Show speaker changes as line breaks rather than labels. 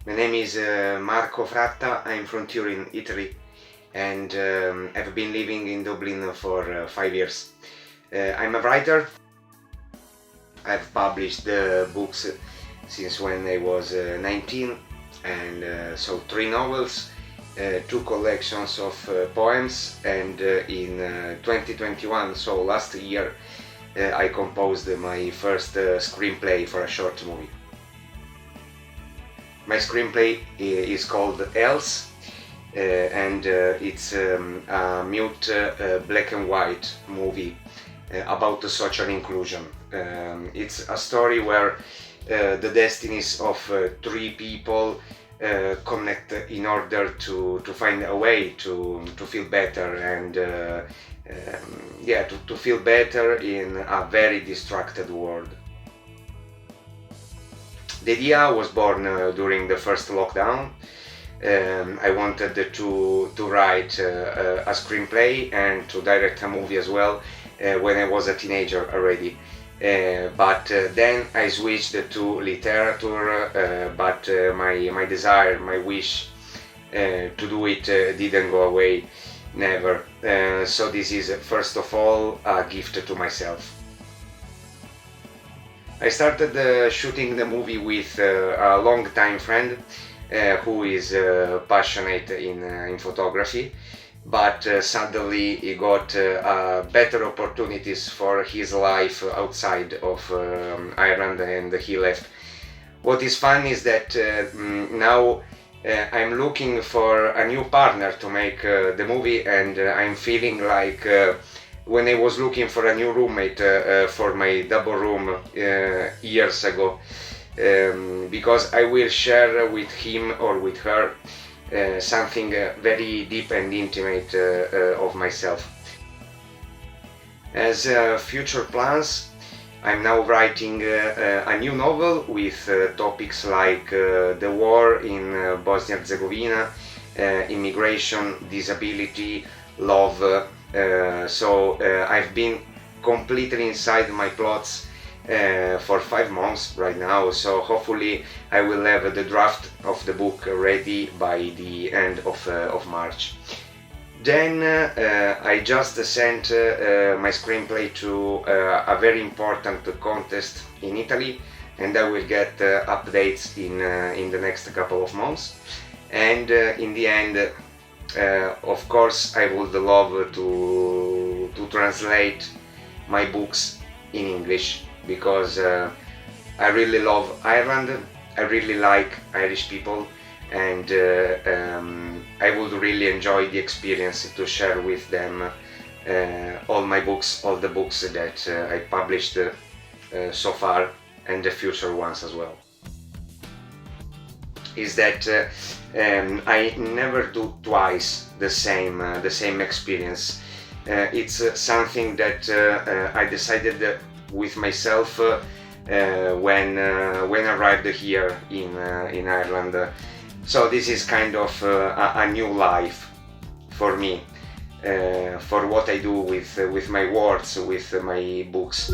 My name is Marco Fratta. I'm from Turin, Italy, and I've been living in Dublin for 5 years. I'm a writer. I've published books since when I was 19, and so 3 novels, 2 collections of poems, and in 2021, so last year, I composed my first screenplay for a short movie. My screenplay is called Else, and it's a mute black and white movie about social inclusion. It's a story where the destinies of 3 people connect in order to find a way to feel better and to feel better in a very distracted world. The idea was born during the first lockdown. I wanted to write a screenplay and to direct a movie as well when I was a teenager already. But then I switched to literature, but my desire, my wish to do it didn't go away, never. So this is first of all a gift to myself. I started shooting the movie with a long-time friend who is passionate in photography, but suddenly he got better opportunities for his life outside of Ireland, and he left. What is fun is that now I'm looking for a new partner to make the movie, and I'm feeling like when I was looking for a new roommate for my double room years ago, because I will share with him or with her something very deep and intimate of myself. As future plans, I'm now writing a new novel with topics like the war in Bosnia-Herzegovina, immigration, disability, love. So I've been completely inside my plots for 5 months right now, so hopefully I will have the draft of the book ready by the end of March. Then I just sent my screenplay to a very important contest in Italy, and I will get updates in the next couple of months. And in the end, of course, I would love to translate my books in English, because I really love Ireland, I really like Irish people, and I would really enjoy the experience to share with them all my books, all the books that I published so far, and the future ones as well. Is that I never do twice the same experience. It's something that I decided with myself when I arrived here in Ireland. So this is kind of a new life for me, for what I do with my words, with my books.